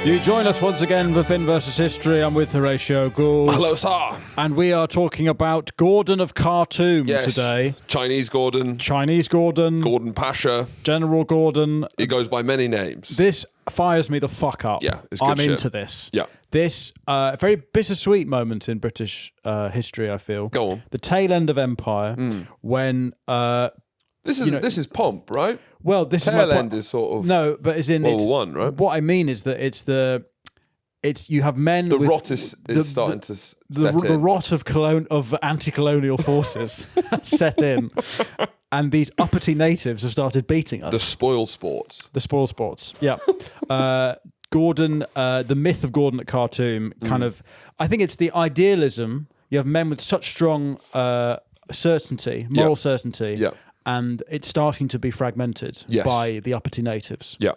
You join us once again for Finn versus History. I'm with Horatio Gould. Hello, sir. And we are talking about Gordon of Khartoum today. Chinese Gordon. Gordon Pasha. General Gordon. He goes by many names. This fires me the fuck up. Yeah, it's good I'm shit. into this. Yeah. This very bittersweet moment in British history, I feel. Go on. The tail end of Empire, when... This is pomp, right? Well, this tail is my end is sort of no, but as in World it's War One, right? What I mean is that it's you have men. The with, rot is starting to set the in. rot of anti-colonial forces set in, and these uppity natives have started beating us. The spoil sports. Yeah. Gordon, the myth of Gordon at Khartoum, kind of. I think it's the idealism. You have men with such strong certainty, moral certainty. Yeah. And it's starting to be fragmented by the uppity natives. Yeah.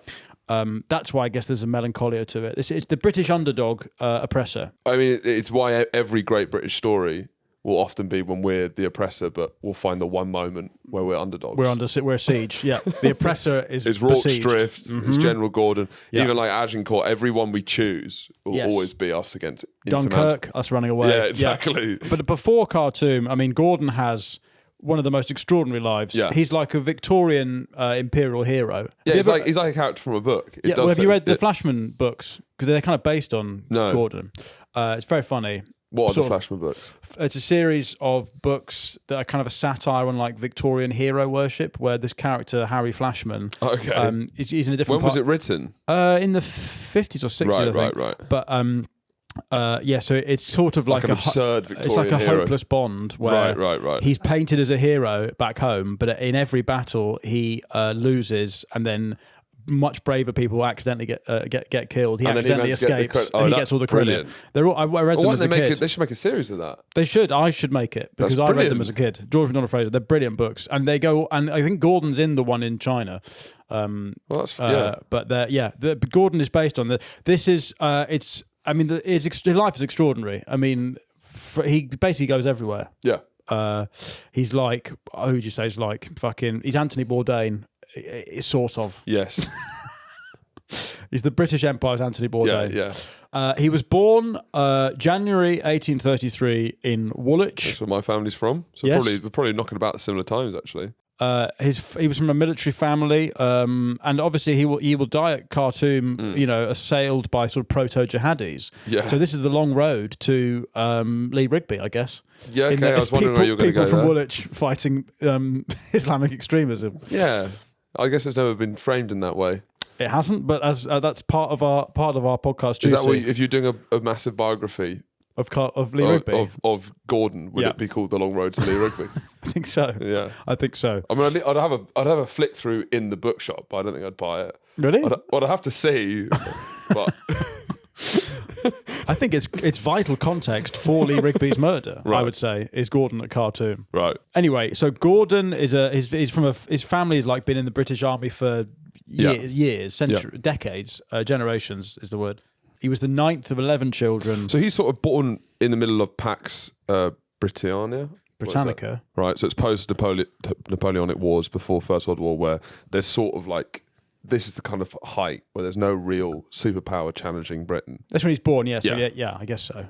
That's why I guess there's a melancholia to it. It's the British underdog oppressor. I mean, it's why every great British story will often be when we're the oppressor, but we'll find the one moment where we're underdogs. We're a siege. Yeah, the oppressor is it's Rorke's besieged. Drift. It's General Gordon. Yeah. Even like Agincourt, everyone we choose will always be us against Dunkirk, us running away. Yeah, exactly. Yeah. But before Khartoum, I mean, Gordon has one of the most extraordinary lives. Yeah. He's like a Victorian imperial hero. Yeah, he's like a character from a book. Have you read the Flashman books? Because they're kind of based on No. Gordon. It's very funny. What are the Flashman books? It's a series of books that are kind of a satire on like Victorian hero worship, where this character Harry Flashman, he's in a different. When was it written? In the 50s or 60s, I think. Right. But so it's sort of like an absurd Victorian it's like a hero. hopeless Bond where Right. he's painted as a hero back home, but in every battle he loses, and then much braver people accidentally get killed. He accidentally escapes, and he gets all the credit. Brilliant. I read them as a kid. They should make a series of that. They should. I should make it because I read them as a kid. George MacDonald Fraser. They're brilliant books, and they go. And I think Gordon's in the one in China. But Gordon is based on the. This is it's. I mean, his life is extraordinary. I mean, he basically goes everywhere. Yeah. He's like, who would you say is like fucking? He's Anthony Bourdain, sort of. Yes. He's the British Empire's Anthony Bourdain. Yeah. He was born January 1833 in Woolwich. That's where my family's from. So we're probably knocking about similar times, actually. He was from a military family, and obviously he will die at Khartoum. Assailed by sort of proto-jihadis. Yeah. So this is the long road to Lee Rigby, I guess. Yeah. Okay. I was wondering where you were going to go. People from there. Woolwich fighting Islamic extremism. Yeah. I guess it's never been framed in that way. It hasn't, but as that's part of our podcast. Is that what if you're doing a massive biography of Lee Rigby of Gordon, would it be called The Long Road to Lee Rigby? I think so. Yeah, I think so. I mean, I'd have a flick through in the bookshop, but I don't think I'd buy it. Really? I'd have to see, but I think it's vital context for Lee Rigby's murder. Right. I would say is Gordon at Khartoum. Right. Anyway, so Gordon is his family has like been in the British Army for years, centuries, decades, generations is the word. He was the 9th of 11 children. So he's sort of born in the middle of Pax Britannica. Right. So it's post-Napoleonic Wars, before First World War, where there's sort of like, this is the kind of height where there's no real superpower challenging Britain. That's when he's born, yeah. So I guess so.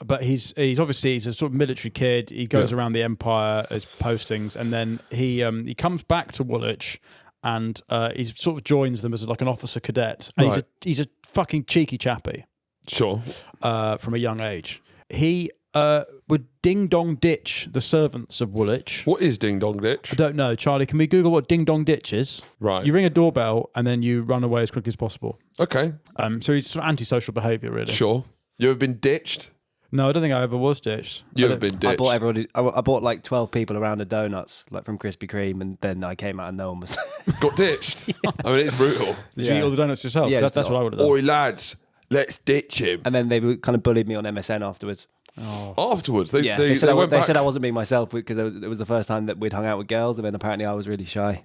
But he's obviously a sort of military kid. He goes around the empire as postings, and then he comes back to Woolwich, and he sort of joins them as like an officer cadet. And he's a fucking cheeky chappy. Sure. From a young age. He would ding-dong ditch the servants of Woolwich. What is ding-dong ditch? I don't know. Charlie, can we Google what ding-dong ditch is? Right. You ring a doorbell and then you run away as quickly as possible. Okay. So he's sort of antisocial behaviour, really. Sure. You ever been ditched? No, I don't think I ever was ditched. You have been ditched. I bought like 12 people around a donuts, like from Krispy Kreme, and then I came out and no one was. Got ditched. I mean, it's brutal. Did you eat all the donuts yourself? Yeah, that's what I would have done. Oi, lads, let's ditch him. And then they kind of bullied me on MSN afterwards. Oh. Afterwards? They said I wasn't being myself because it was the first time that we'd hung out with girls, and then apparently I was really shy.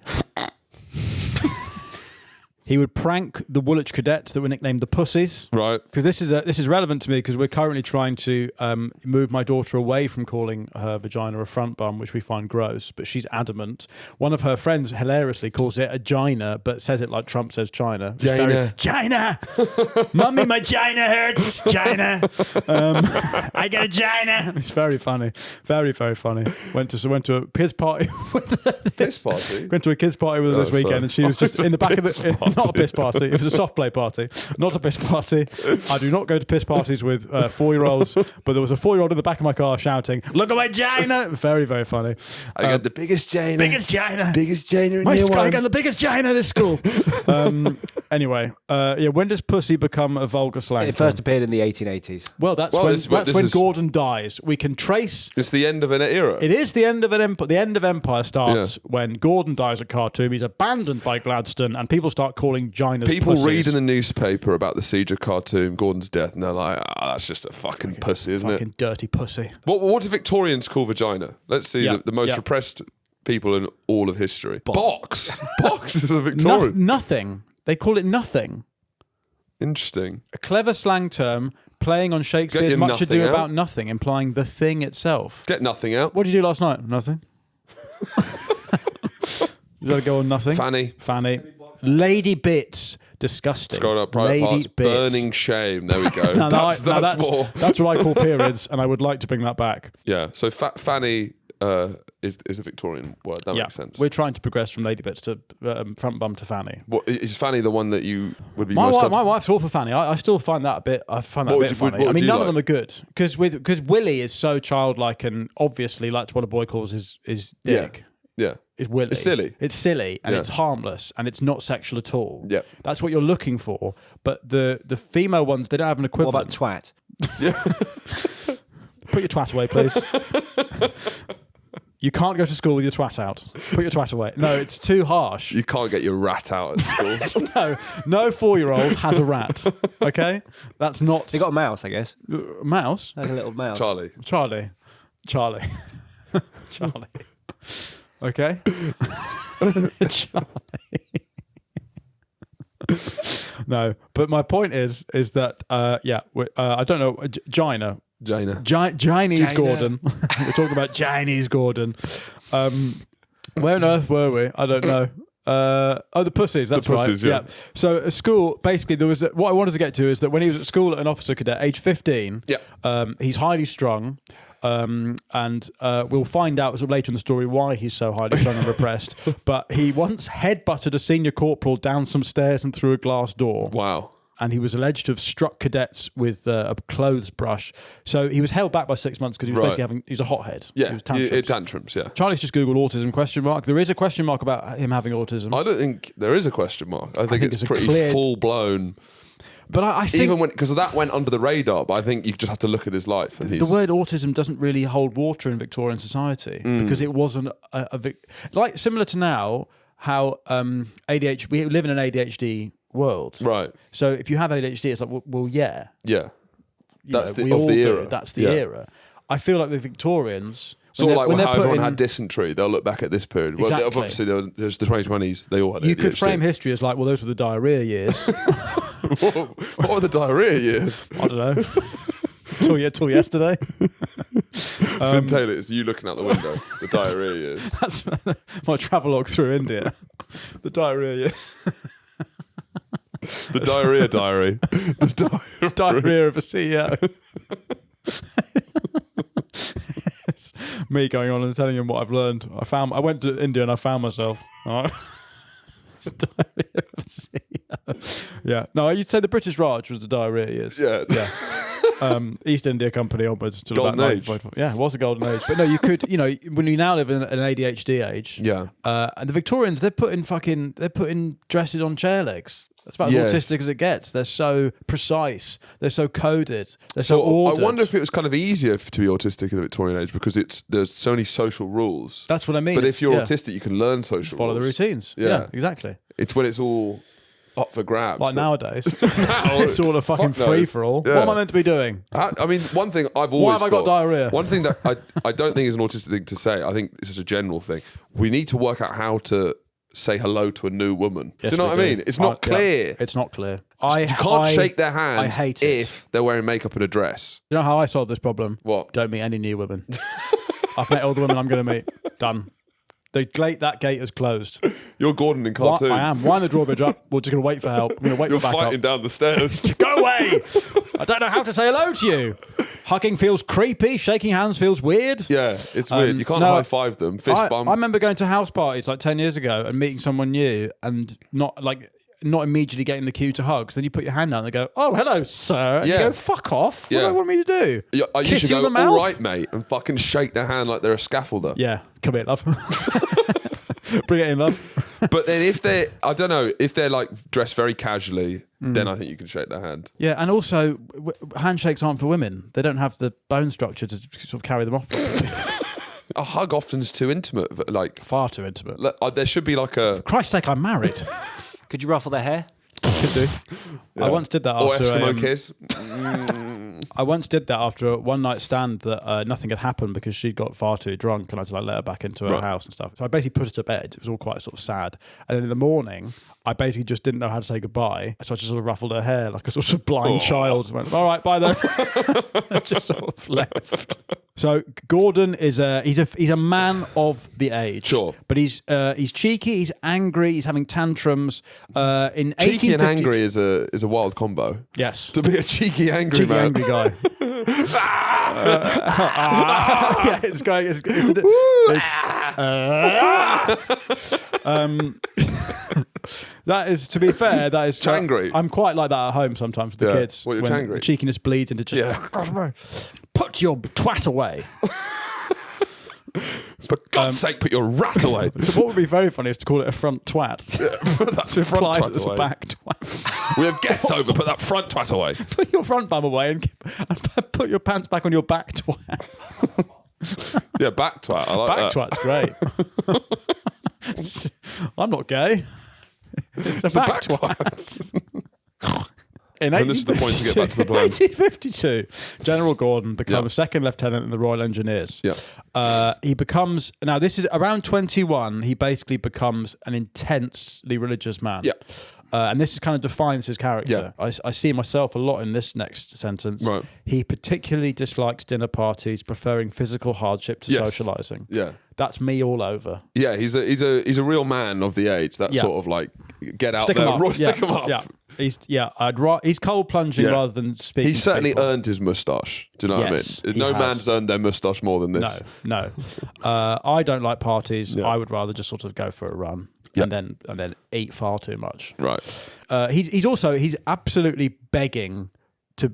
He would prank the Woolwich cadets that were nicknamed the Pussies. Right. Because this is relevant to me because we're currently trying to move my daughter away from calling her vagina a front bum, which we find gross, but she's adamant. One of her friends hilariously calls it a gina, but says it like Trump says China. China! Mummy, my China hurts! China! I got a China! It's very funny. Very, very funny. Went to a kids party. Piss party? Went to a kids party with her this weekend and she was just in the back of the... Not a piss party. It was a soft play party. Not a piss party. I do not go to piss parties with 4-year-olds, but there was a 4-year-old in the back of my car shouting, "Look at my China!" Very, very funny. I got the biggest China. Biggest China. Biggest China in my year school, one. I got the biggest China in this school. Anyway, when does pussy become a vulgar slang? It first appeared in the 1880s. Well, that's when Gordon dies. We can trace... It's the end of an era. It is the end of an empire. The end of empire starts when Gordon dies at Khartoum. He's abandoned by Gladstone, and people start calling Ginas People pussies. read in the newspaper about the siege of Khartoum, Gordon's death, and they're like, that's just a fucking pussy, isn't fucking dirty pussy. What do Victorians call vagina? Let's see the most repressed people in all of history. Box. Box is a Victorian. Nothing. They call it nothing. Interesting. A clever slang term playing on Shakespeare's Much Ado About Nothing, implying the thing itself. Get nothing out. What did you do last night? Nothing. You gotta go on nothing. Fanny. Lady bits. Disgusting. Scroll up, private parts, bits. burning shame. There we go. That's more. That's what I call periods, and I would like to bring that back. Yeah. So fanny is a Victorian word. That makes sense. We're trying to progress from lady bits to front bum to fanny. What is fanny the one that you would be my most wife, my wife's all for fanny. I still find that a bit. I find that a bit funny. I mean, none of them are good because Willie is so childlike and obviously that's what a boy calls his dick. Yeah. It's Willie. It's silly. And it's harmless and it's not sexual at all. Yeah. That's what you're looking for. But the female ones, they don't have an equivalent. What about twat? Yeah. Put your twat away, please. You can't go to school with your twat out. Put your twat away. No, it's too harsh. You can't get your rat out at school. No 4-year-old has a rat. Okay? That's not... They got a mouse, I guess. Mouse? Like a little mouse. Charlie. Charlie. Okay? Charlie. No, but my point is that, I don't know, Chinese Gordon. We're talking about Chinese Gordon. Where on earth were we? I don't know. The pussies, that's right. Yeah. So at school, basically, there was what I wanted to get to is that when he was at school at an officer cadet, age 15, he's highly strung. And we'll find out sort of later in the story why he's so highly strung and repressed. But he once headbutted a senior corporal down some stairs and through a glass door. Wow. And he was alleged to have struck cadets with a clothes brush. So he was held back by 6 months because he was basically he was a hothead. Yeah, he was tantrums, yeah. Charlie's just Googled autism ? There is a question mark about him having autism. I don't think there is a question mark. I think it's pretty full-blown. But I think... Even because that went under the radar, but I think you just have to look at his life. And the word autism doesn't really hold water in Victorian society because it wasn't like similar to now how ADHD, we live in an ADHD world. Right. So if you have ADHD, it's like, well yeah. Yeah. That's the era. That's the era. I feel like the Victorians... Sort of like how everyone had dysentery, they'll look back at this period. Exactly. Well, obviously, there's the 2020s, they all had You ADHD. could frame history as like, well, those were the diarrhea years. What were the diarrhea years? I don't know. Till yesterday. Finn Taylor, it's you looking out the window. The diarrhea years. That's my travelogue through India. The diarrhea years. The diarrhea diary. The diarrhea of a CEO. Me going on and telling him what I've learned. I went to India and I found myself. All right. Diarrhea of a CEO. Yeah. No, you'd say the British Raj was the diarrhea years. Yeah. East India Company onwards to golden about age. Yeah, it was a golden age. But no, you could, when you now live in an ADHD age. Yeah. And the Victorians, they're putting dresses on chair legs. That's about as autistic as it gets. They're so precise. They're so coded. They're so ordered. I wonder if it was kind of easier to be autistic in the Victorian age because there's so many social rules. That's what I mean. But if you're autistic, you can learn social rules. Follow the routines. Yeah, exactly. It's when it's all up for grabs. Like nowadays. It's all a fucking free-for-all. Yeah. What am I meant to be doing? I mean, one thing I've always Why have I got diarrhea? One thing that I don't think is an autistic thing to say, I think this is a general thing. We need to work out how to say hello to a new woman. Yes, do you know what I mean? It's not clear. Yeah, it's not clear. You can't shake their hand I hate it. if they're wearing makeup and a dress. You know how I solved this problem? What? Don't meet any new women. I've met all the women I'm going to meet. Done. That gate is closed. You're Gordon in Khartoum. I am. Wind the drawbridge up. We're just going to wait for help. I'm going to wait You're back fighting up. down the stairs. Go away! I don't know how to say hello to you. Hugging feels creepy. Shaking hands feels weird. Yeah, it's weird. You can't high five them. Fist bump. I remember going to house parties like 10 years ago and meeting someone new and not immediately getting the cue to hug. So then you put your hand down and they go, "Oh, hello, sir." And you go, "Fuck off. What do you want me to do?" I Kiss usually you in go, the mouth? "All right, mate," and fucking shake their hand like they're a scaffolder. Yeah, come here, love. Bring it in, love. But then if they're like dressed very casually, then I think you can shake their hand. Yeah, and also handshakes aren't for women. They don't have the bone structure to sort of carry them off. A hug often's too intimate, like far too intimate. There should be like a. For Christ's sake, I'm married. Could you ruffle their hair? Could do. Yeah. I once did that or after Eskimo kiss. I once did that after a one night stand that nothing had happened because she got far too drunk and I had to let her back into her house and stuff. So I basically put her to bed. It was all quite sort of sad. And then in the morning, I basically just didn't know how to say goodbye. So I just sort of ruffled her hair like a sort of blind child. Went, "All right, bye then." I just sort of left. So Gordon is he's a man of the age. Sure. But he's cheeky, he's angry, he's having tantrums. In Cheeky and angry is a wild combo. Yes. To be a cheeky angry man. Angry guy. Yeah, it's going. That is, to be fair, that is Changry. I'm quite like that at home sometimes with the kids. What, you're when changry? The cheekiness bleeds into just put your twat away. For God's sake, put your rat away. So what would be very funny is to call it a front twat. That's a front twat as away. a back twat. We have guests over. Put that front twat away. Put your front bum away and put your pants back on your back twat. Yeah, back twat. I like back that. Twat's great. I'm not gay. It's a back twat. And this is the point to get back to the plan. 1852, General Gordon becomes second lieutenant in the Royal Engineers. Yeah. He becomes, now this is around 21, he basically becomes an intensely religious man. Yeah. And this kind of defines his character. Yeah. I see myself a lot in this next sentence. Right. He particularly dislikes dinner parties, preferring physical hardship to socialising. Yeah. That's me all over. Yeah, he's a real man of the age. That sort of like get out stick there, him up. stick him up. Yeah. He's cold plunging rather than speaking. He certainly to people. earned his moustache. Do you know what I mean? No man's earned their moustache more than this. No. I don't like parties. I would rather just sort of go for a run. And then eat far too much. Right. He's absolutely begging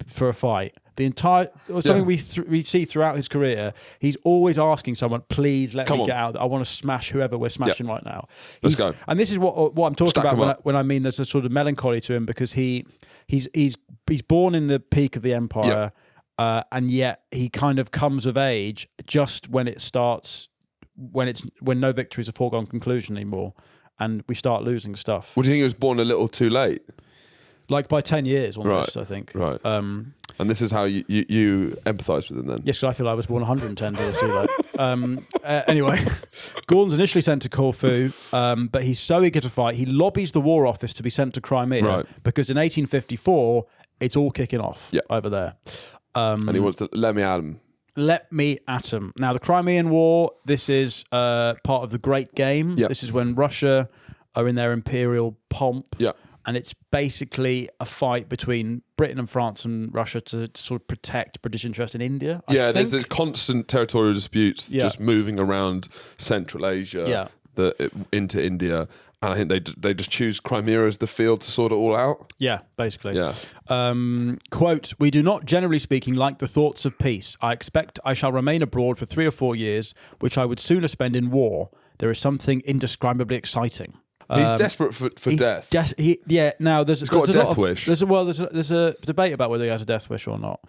for a fight. The entire something we see throughout his career. He's always asking someone, "Please let me get out. I want to smash whoever we're smashing right now." Let's go. And this is what I'm talking about when I mean there's a sort of melancholy to him because he's born in the peak of the empire, and yet he kind of comes of age just when it starts when no victory is a foregone conclusion anymore. And we start losing stuff. Well, do you think he was born a little too late? Like by 10 years almost, I think. Right. And this is how you empathise with him then? Yes, because I feel I was born 110 days too late. Anyway, Gordon's initially sent to Corfu, but he's so eager to fight, he lobbies the War Office to be sent to Crimea because in 1854, it's all kicking off over there. And he wants to let me at him. Let me at him. Now, the Crimean War, this is part of the Great Game. Yep. This is when Russia are in their imperial pomp. Yeah. And it's basically a fight between Britain and France and Russia to sort of protect British interests in India. I think. There's a constant territorial disputes just moving around Central Asia into India. And I think they just choose Crimea as the field to sort it all out. Yeah, basically. Yeah. Quote, "We do not, generally speaking, like the thoughts of peace. I expect I shall remain abroad for 3 or 4 years, which I would sooner spend in war. There is something indescribably exciting." He's desperate for death. Now there's He's got a death wish. There's a debate about whether he has a death wish or not.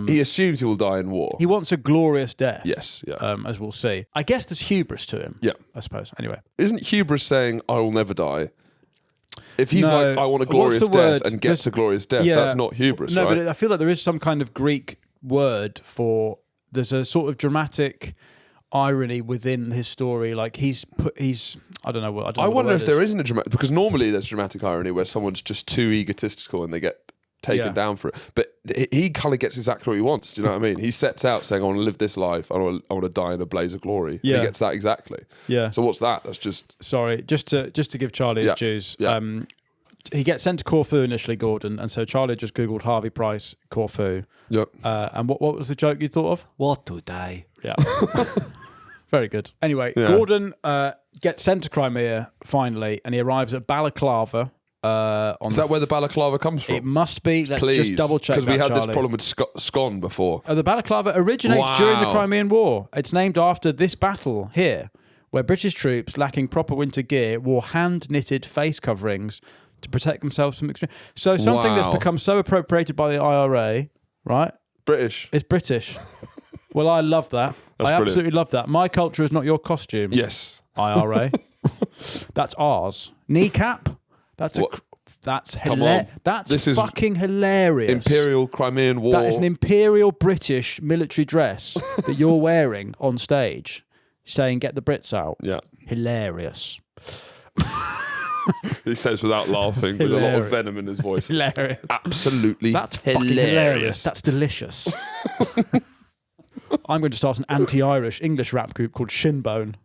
He assumes he will die in war. He wants a glorious death. Yes, yeah. As we'll see. I guess there's hubris to him. Yeah. I suppose. Anyway. Isn't hubris saying, I will never die? If he's like, I want a glorious death and gets a glorious death, that's not hubris, right? No, but I feel like there is some kind of Greek word for, there's a sort of dramatic irony within his story. Like he's I don't know. I wonder if there isn't a dramatic, because normally there's dramatic irony where someone's just too egotistical and they get taken down for it. But he kind of gets exactly what he wants. Do you know what I mean? He sets out saying, I want to live this life. I want to die in a blaze of glory. Yeah. And he gets that exactly. Yeah. So what's that? That's just... Sorry, just to give Charlie his dues. Yeah. He gets sent to Corfu initially, Gordon, and so Charlie just Googled Harvey Price, Corfu. Yep. And what was the joke you thought of? What today? Yeah. Very good. Anyway, Gordon gets sent to Crimea finally, and he arrives at Balaclava. Is that where the balaclava comes from? It must be. Let's just double check. Because we had this problem with scone before. The balaclava originates during the Crimean War. It's named after this battle here, where British troops, lacking proper winter gear, wore hand-knitted face coverings to protect themselves from extreme. So something that's become so appropriated by the IRA, right? British. It's British. Well, I love that. I absolutely love that. My culture is not your costume. Yes. IRA. That's ours. Kneecap. That's hilarious. That's fucking hilarious. Imperial Crimean War. That is an imperial British military dress that you're wearing on stage, saying "Get the Brits out." Yeah, hilarious. He says without laughing, with a lot of venom in his voice. Hilarious. Absolutely. That's fucking hilarious. That's delicious. I'm going to start an anti-Irish English rap group called Shinbone.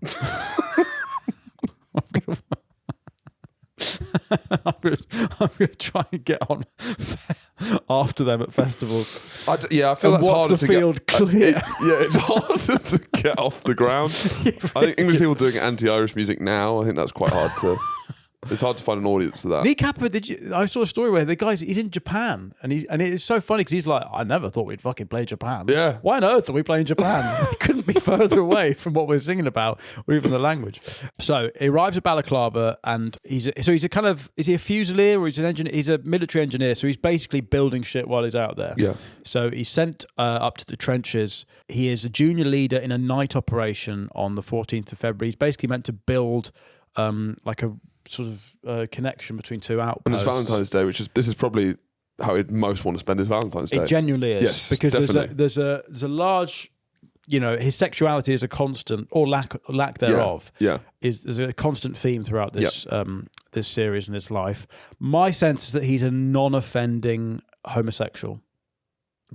I'm going to try and get on after them at festivals. I feel that's harder to field clear. It's harder to get off the ground. I think English people doing anti-Irish music now, I think that's quite hard to... It's hard to find an audience for that. Kneecapper, I saw a story where the guy's he's in Japan and it's so funny because he's like, I never thought we'd fucking play Japan. Yeah. Why on earth are we playing Japan? It couldn't be further away from what we're singing about or even the language. So he arrives at Balaclava and is he a fusilier or he's an engineer? He's a military engineer, so he's basically building shit while he's out there. Yeah. So he's sent up to the trenches. He is a junior leader in a night operation on the 14th of February. He's basically meant to build like a sort of connection between two outposts. And it's Valentine's Day, this is probably how he'd most want to spend his Valentine's Day. It genuinely is. Yes, because definitely. there's a large, his sexuality is a constant, or lack thereof. Yeah. There's a constant theme throughout this this series and his life. My sense is that he's a non-offending homosexual.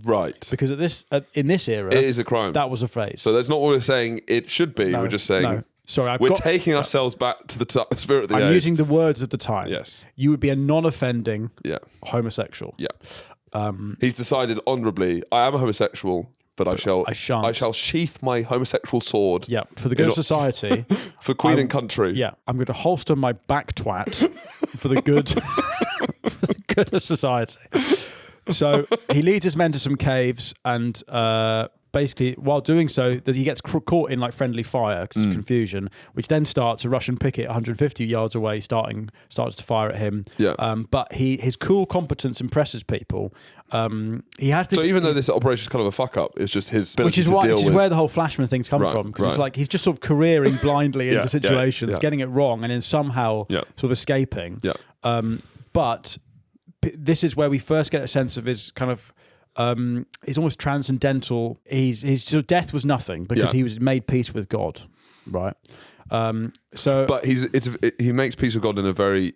Right. Because in this era, it is a crime. That was a phrase. So that's not what we're saying it should be. We're just saying... No. Sorry, we're taking ourselves back to the spirit of the age. I'm using the words of the time. Yes. You would be a non-offending homosexual. Yeah. He's decided honourably, I am a homosexual, but I shall sheath my homosexual sword. Yeah, for the good of society. For Queen and country. Yeah, I'm going to holster my back twat for the good of society. So he leads his men to some caves and basically, while doing so, that he gets caught in like friendly fire, confusion, which then starts a Russian picket 150 yards away, starts to fire at him. Yeah. But his cool competence impresses people. He has this. So even though this operation is kind of a fuck up, it's just his ability to deal with. Which is where the whole Flashman thing's come from, because it's like he's just sort of careering blindly into situations, getting it wrong, and then somehow sort of escaping. Yeah. But this is where we first get a sense of his kind of. He's almost transcendental. His sort of death was nothing because he was made peace with God, right? But he makes peace with God in a very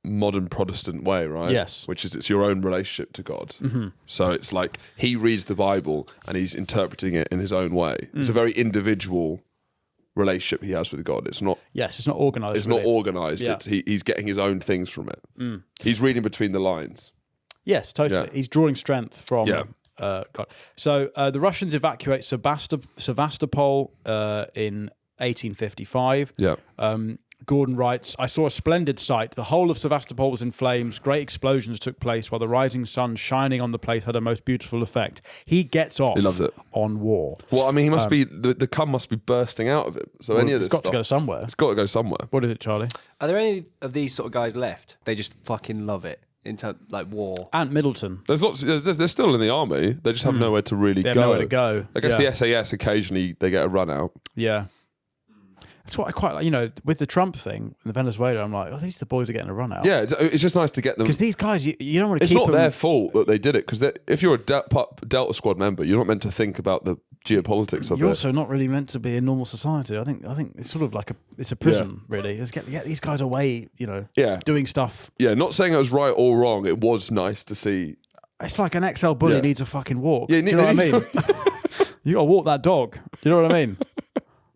modern Protestant way, right? Yes. Which is it's your own relationship to God. Mm-hmm. So it's like he reads the Bible and he's interpreting it in his own way. It's a very individual relationship he has with God. It's not. Yes, it's not organised. It's not organised. Yeah. He's getting his own things from it. He's reading between the lines. Yes, totally. Yeah. He's drawing strength from God. So the Russians evacuate Sevastopol in 1855. Yeah. Gordon writes, I saw a splendid sight. The whole of Sevastopol was in flames. Great explosions took place while the rising sun shining on the place had a most beautiful effect. He gets off. He loves it. On war. Well, I mean, he must be, the cum must be bursting out of it. So any of this It's got to go somewhere. It's got to go somewhere. What is it, Charlie? Are there any of these sort of guys left? They just fucking love it. Into like war. Ant Middleton. There's lots. They're still in the army. They just have nowhere to really go. Nowhere to go. I guess the SAS occasionally they get a run out. Yeah. That's what I quite like. With the Trump thing in Venezuela, I'm like, these the boys are getting a run out. Yeah, it's just nice to get them. Because these guys, you don't want to keep them. It's not their fault that they did it, because if you're a Delta Squad member, you're not meant to think about the geopolitics of it. You're also not really meant to be in normal society. I think it's sort of like it's a prison, really. It's get these guys away, doing stuff. Yeah, not saying it was right or wrong. It was nice to see. It's like an XL bully needs a fucking walk. Yeah, do you know what I mean? You got to walk that dog. You know what I mean?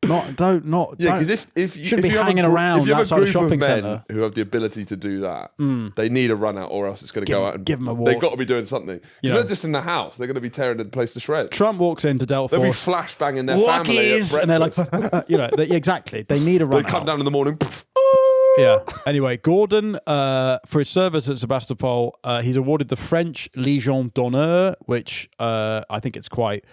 Because if you shouldn't be hanging around outside a shopping centre who have the ability to do that, they need a run out, or else it's going to go out and give them a walk. They've got to be doing something. Because they're just in the house, they're going to be tearing the place to shreds. Trump walks into Delta They'll be Force, flashbanging their family at and they're like, exactly. They need a run out. They come down in the morning. Yeah. Anyway, Gordon, for his service at Sebastopol, he's awarded the French Légion d'honneur, which I think it's quite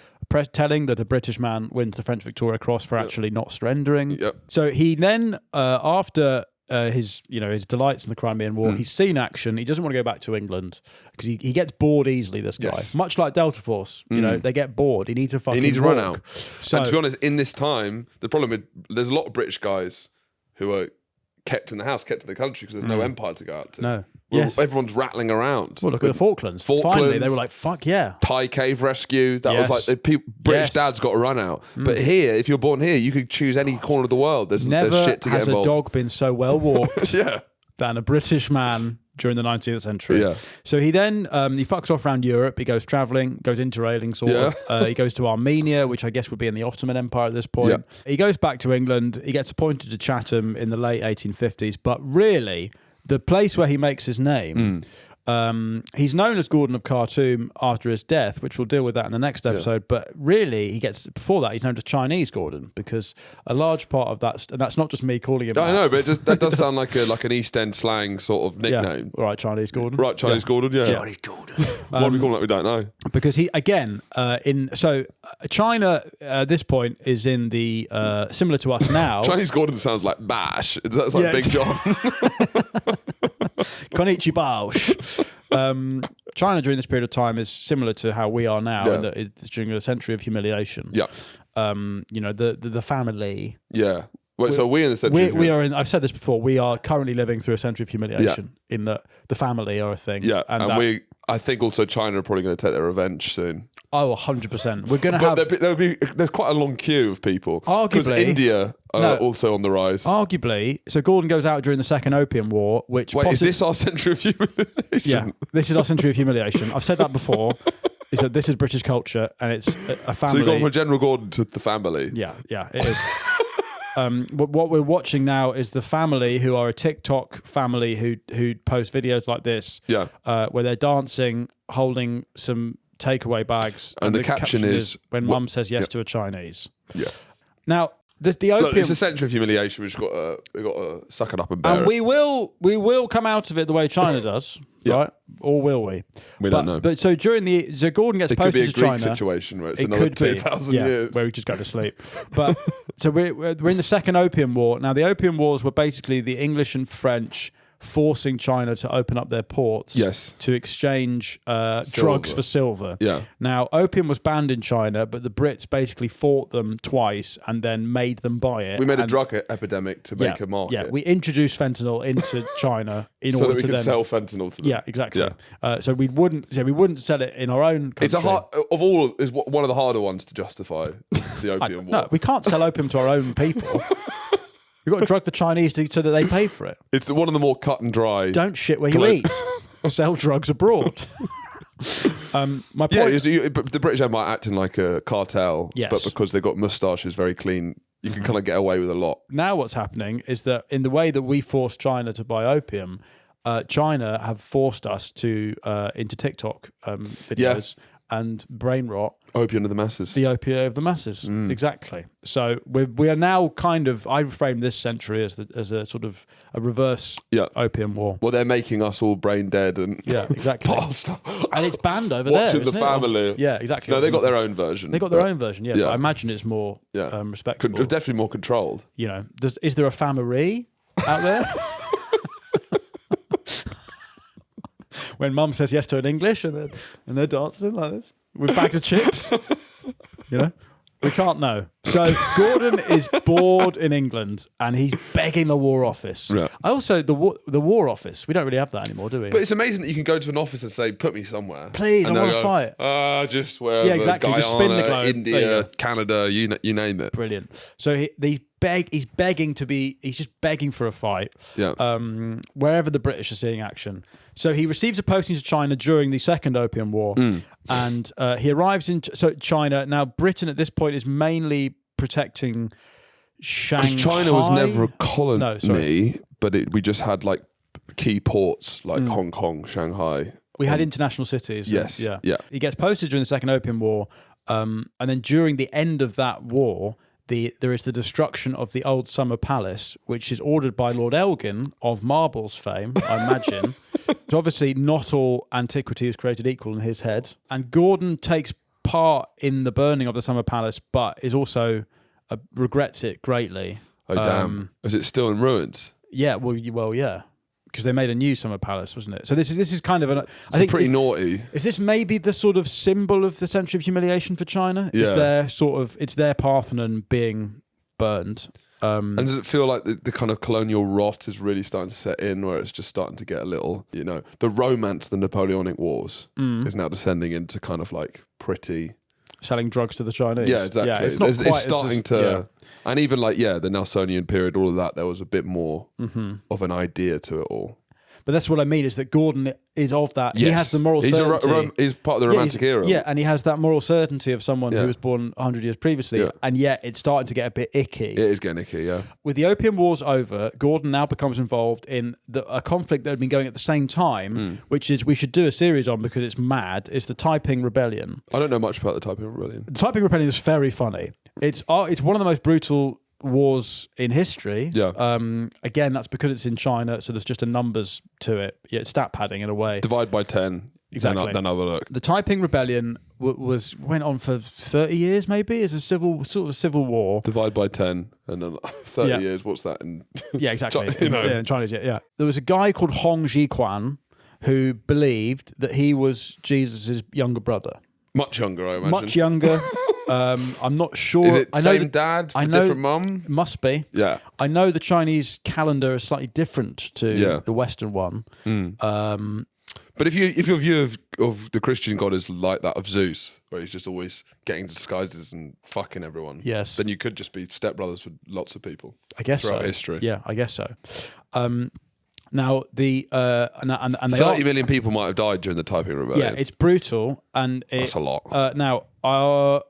telling that a British man wins the French Victoria Cross for actually not surrendering. Yep. So he then, after his delights in the Crimean War, he's seen action. He doesn't want to go back to England because he gets bored easily. This guy, much like Delta Force, they get bored. He needs a fucking. He needs a run out. So, and to be honest, in this time, the problem with there's a lot of British guys who are kept in the house, kept in the country because there's no empire to go out to. No. Yes. Everyone's rattling around. Well, look at the Falklands. Finally, they were like, fuck yeah. Thai cave rescue. That was like, British dads got to run out. But here, if you're born here, you could choose any corner of the world. There's shit to get involved. Never has a dog been so well walked than a British man during the 19th century. Yeah. So he then, he fucks off around Europe. He goes travelling, goes interrailing sort of. He goes to Armenia, which I guess would be in the Ottoman Empire at this point. Yeah. He goes back to England. He gets appointed to Chatham in the late 1850s. But really, the place where he makes his name, he's known as Gordon of Khartoum after his death, which we'll deal with that in the next episode. But really, before that, he's known as Chinese Gordon because a large part of that, and that's not just me calling him. I know, but that does sound like an East End slang sort of nickname. Yeah. Right, Chinese Gordon. Right, Chinese Gordon. Yeah, Chinese Gordon. What do we call that? We don't know. Because he again China at this point is in the similar to us now. Chinese Gordon sounds like Bash. That's like Big John. Konnichiwa. China during this period of time is similar to how we are now, in that it's during a century of humiliation. Yeah. The family. Yeah. So we in the century. We are in. I've said this before. We are currently living through a century of humiliation in that the family are a thing. Yeah, and I think also China are probably going to take their revenge soon. Oh, 100%. We're going to have. There's quite a long queue of people. Arguably, because India are also on the rise. Arguably, so Gordon goes out during the Second Opium War, which is this our century of humiliation? Yeah, this is our century of humiliation. I've said that before. Is that this is British culture and it's a family. So you've gone from General Gordon to the family. Yeah, it is. What we're watching now is the family who are a TikTok family who post videos like this, where they're dancing, holding some takeaway bags, and the caption is "When Mum says yes to a Chinese." Yeah. Now, the opium. Look, it's a century of humiliation. We've got to suck it up and bear it. And we will come out of it the way China does, right? Or will we? We don't know. But so during Gordon gets posted to China. It could be a Greek situation where it's another 2,000 years, where we just go to sleep. But so we're in the Second Opium War. Now the Opium Wars were basically the English and French forcing China to open up their ports to exchange drugs for silver. Yeah. Now, opium was banned in China, but the Brits basically fought them twice and then made them buy it. We made a drug epidemic to make a market. Yeah, we introduced fentanyl into China in order to we could sell fentanyl to them. Yeah, exactly. Yeah. So we wouldn't sell it in our own country. It's one of the harder ones to justify the Opium War. No, we can't sell opium to our own people. We've got to drug the Chinese so that they pay for it. It's one of the more cut and dry. Don't shit where you eat. Sell drugs abroad. My point is the British Empire acting like a cartel, but because they've got moustaches very clean, you can kind of get away with a lot. Now what's happening is that in the way that we forced China to buy opium, China have forced us to into TikTok videos and brain rot. Opium of the masses. The opium of the masses, exactly. So we are now kind of, I frame this century as a sort of a reverse opium war. Well, they're making us all brain dead and exactly. past. And it's banned over Watching there. The family. Yeah, exactly. No, they got their own version. They got their own version, but I imagine it's more respectable. Definitely more controlled. You know, is there a family out there? When Mum says yes to an English and they're dancing like this with bags of chips, you know, We can't know. So Gordon is bored in England and he's begging the War Office. Yeah. Also, the War Office, we don't really have that anymore, do we? But it's amazing that you can go to an office and say, put me somewhere. Please, and I want to fight. Just wherever. Yeah, exactly. Guyana, just spin the globe. India, Canada, you name it. Brilliant. So he's begging he's just begging for a fight. Yeah. Wherever the British are seeing action. So he receives a posting to China during the Second Opium War, and he arrives in China. Now, Britain at this point is mainly protecting Shanghai. Because China was never a colony, but we just had like key ports like Hong Kong, Shanghai. We had international cities. Yes. Yeah. He gets posted during the Second Opium War, and then during the end of that war, there is the destruction of the old Summer Palace, which is ordered by Lord Elgin of marbles fame, I imagine. So obviously not all antiquity is created equal in his head. And Gordon takes part in the burning of the Summer Palace, but is also regrets it greatly. Oh, damn. Is it still in ruins? Yeah, well, yeah. Because they made a new Summer Palace, wasn't it? So this is kind of I think pretty naughty. Is this maybe the sort of symbol of the century of humiliation for China? Yeah. It's their Parthenon being burned. And does it feel like the kind of colonial rot is really starting to set in, where it's just starting to get a little, the romance of the Napoleonic Wars is now descending into kind of like pretty... Selling drugs to the Chinese. Yeah, exactly. Yeah, it's not quite starting to... And even like, the Nelsonian period, all of that, there was a bit more of an idea to it all. But that's what I mean, is that Gordon is of that. Yes. He has the moral certainty. He's part of the romantic era. Yeah, and he has that moral certainty of someone who was born 100 years previously, and yet it's starting to get a bit icky. It is getting icky, yeah. With the Opium Wars over, Gordon now becomes involved in a conflict that had been going at the same time, which is we should do a series on because it's mad. It's the Taiping Rebellion. I don't know much about the Taiping Rebellion. The Taiping Rebellion is very funny. It's one of the most brutal wars in history. Yeah. Again, that's because it's in China, so there's just a numbers to it. Yeah, it's stat padding in a way. Divide by 10. Exactly. Then have a look. The Taiping Rebellion went on for 30 years, maybe, as a civil war. Divide by 10, and then 30 years. What's that in? Yeah, exactly. In Chinese, yeah. There was a guy called Hong Jiquan who believed that he was Jesus' younger brother. Much younger, I imagine. Much younger. I'm not sure. Is it same dad, different mum? Must be. Yeah. I know the Chinese calendar is slightly different to the Western one. But if your view of the Christian God is like that of Zeus, where he's just always getting disguises and fucking everyone, yes, then you could just be stepbrothers with lots of people. I guess throughout so. history. Yeah, I guess so. Now the and 30 million people might have died during the Taiping Rebellion. Yeah, it's brutal, and that's a lot. Now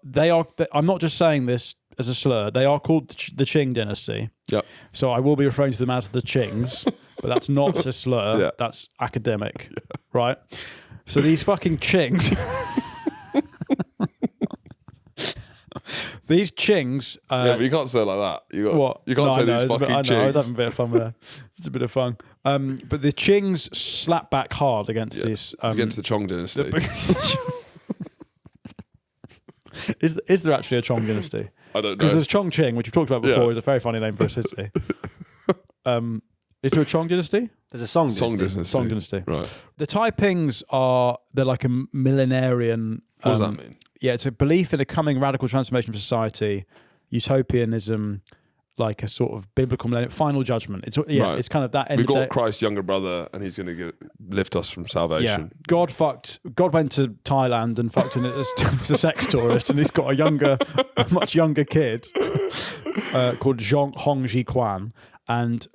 they are. I'm not just saying this as a slur. They are called the Qing dynasty. Yep. So I will be referring to them as the Qings, but that's not a slur. Yeah. That's academic, right? So these fucking Qings. These Qings... but you can't say it like that. What? You can't say these fucking Qings. I was having a bit of fun with that. It's a bit of fun. But the Qings slap back hard against these... against the Chong dynasty. Is there actually a Chong dynasty? I don't know. Because there's Chongqing, which we've talked about before, is a very funny name for a city. Is there a Chong dynasty? There's a Song dynasty. Song dynasty. Right. The Taipings they're like a millenarian... What does that mean? Yeah, it's a belief in a coming radical transformation of society, utopianism, like a sort of biblical final judgment. It's It's kind of that. We've got Christ's younger brother, and he's going to lift us from salvation. Yeah, God went to Thailand and fucked as a sex tourist, and he's got a much younger kid called Hong Jiquan,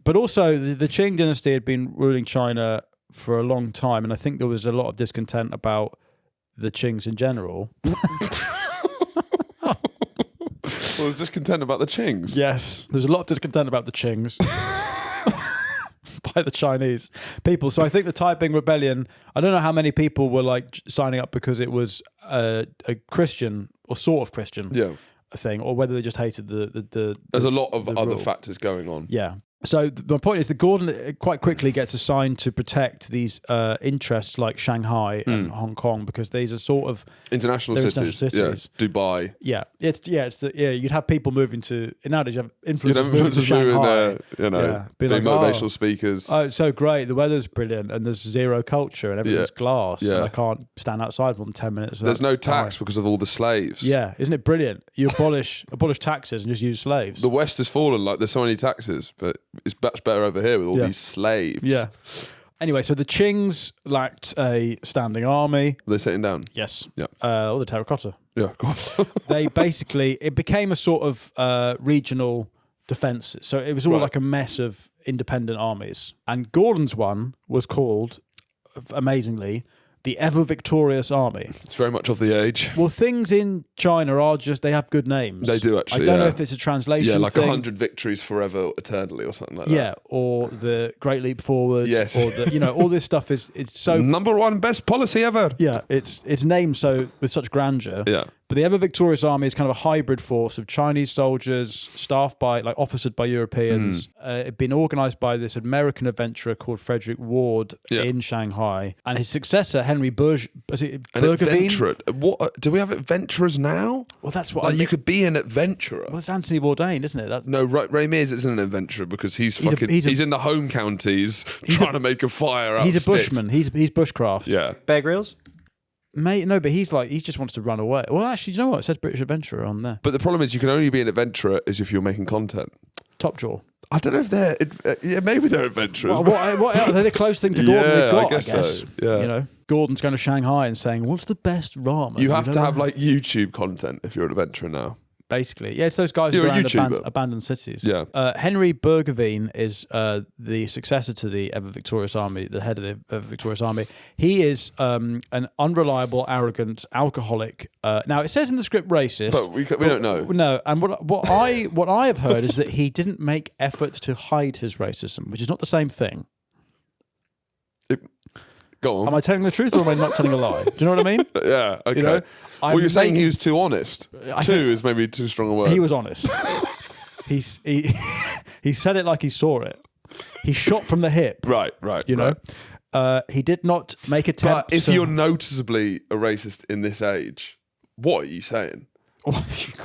but also the Qing dynasty had been ruling China for a long time, and I think there was a lot of discontent about the Qings in general. Well, there's discontent about the Qings. Yes, there's a lot of discontent about the Qings by the Chinese people. So I think the Taiping Rebellion, I don't know how many people were like signing up because it was a Christian or sort of Christian thing, or whether they just hated the There's a lot of other rule. factors going on. Yeah. So my point is that Gordon quite quickly gets assigned to protect these interests like Shanghai and Hong Kong, because these are sort of international cities. Yeah. Dubai. You'd have people moving to nowadays. You have influencers moving to Shanghai. There, being motivational speakers. Oh, it's so great. The weather's brilliant, and there's zero culture, and everything's glass. Yeah. And I can't stand outside for more than 10 minutes. There's no tax because of all the slaves. Yeah, isn't it brilliant? you abolish taxes and just use slaves. The West has fallen. Like there's so many taxes, but it's much better over here with all these slaves. Yeah. Anyway, so the Qings lacked a standing army. They're sitting down. Yes. Yeah. All the terracotta. Yeah, of course. It became a sort of regional defence. So it was all like a mess of independent armies. And Gordon's one was called, amazingly, the Ever Victorious Army. It's very much of the age. Well, things in China are they have good names. They do actually. I don't know if it's a translation. Yeah, like thing. 100 victories forever, eternally, or something like that. Yeah, or the Great Leap Forward. Yes. Or all this stuff it's so number one best policy ever. Yeah, it's named so with such grandeur. Yeah. But the Ever Victorious Army is kind of a hybrid force of Chinese soldiers, staffed by, officered by Europeans. It'd been organised by this American adventurer called Frederick Ward in Shanghai. And his successor, Henry Bergevin. What, do we have adventurers now? Well, that's what you could be an adventurer. Well, it's Anthony Bourdain, isn't it? No, Ray Mears isn't an adventurer because he's in the home counties trying to make a fire out He's of a bushman. He's bushcraft. Yeah. Bear Grylls? Mate, no, but he just wants to run away. Well, actually, do you know what? It says British adventurer on there. But the problem is you can only be an adventurer if you're making content. Top Jaw. I don't know if they're... maybe they're adventurers. What else? They're the closest thing to Gordon we've got, I guess. So. Yeah. Gordon's going to Shanghai and saying, what's the best ramen? You have to have YouTube content if you're an adventurer now. Basically. Yeah, it's those guys who around abandoned cities. Yeah. Henry Bergevin is the successor to the Ever Victorious Army, the head of the Ever Victorious Army. He is an unreliable, arrogant, alcoholic. Now, it says in the script racist. But we don't know. No, and what I have heard is that he didn't make efforts to hide his racism, which is not the same thing. Go on. Am I telling the truth or am I not telling a lie? Do you know what I mean? Yeah, okay. You're saying he was too honest. Too is maybe too strong a word. He was honest. He said it like he saw it. He shot from the hip. Right. You know? He did not make attempts. But if you're noticeably a racist in this age, what are you saying? Do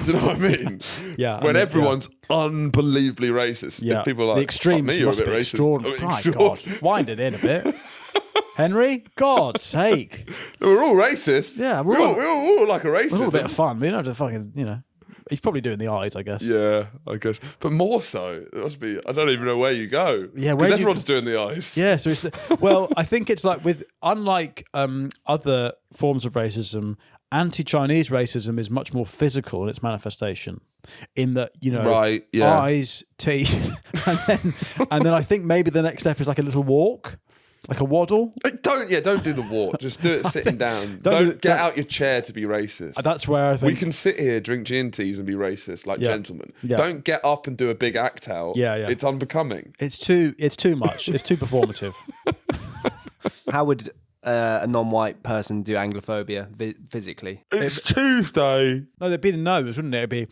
you know what I mean? Yeah. When everyone's unbelievably racist. Yeah. If people are like, the extremes must be extraordinary. My God. Wind it in a bit. Henry, God's sake. We're all racist. Yeah, we're all like a racist. We're all a bit of fun. We don't have to fucking, He's probably doing the eyes, I guess. Yeah, I guess. But more so, it must be, I don't even know where you go. Yeah, because everyone's doing the eyes. Yeah, so I think it's like unlike other forms of racism, anti-Chinese racism is much more physical in its manifestation. In that, eyes, teeth, and then I think maybe the next step is like a little walk. Like a waddle? Don't do the walk. Just do it sitting down. Don't get out your chair to be racist. That's where I think... We can sit here, drink gin teas and be racist like gentlemen. Yeah. Don't get up and do a big act out. Yeah. It's unbecoming. It's too much. It's too performative. How would a non-white person do Anglophobia physically? It's Tuesday. No, there'd be the nose, wouldn't it?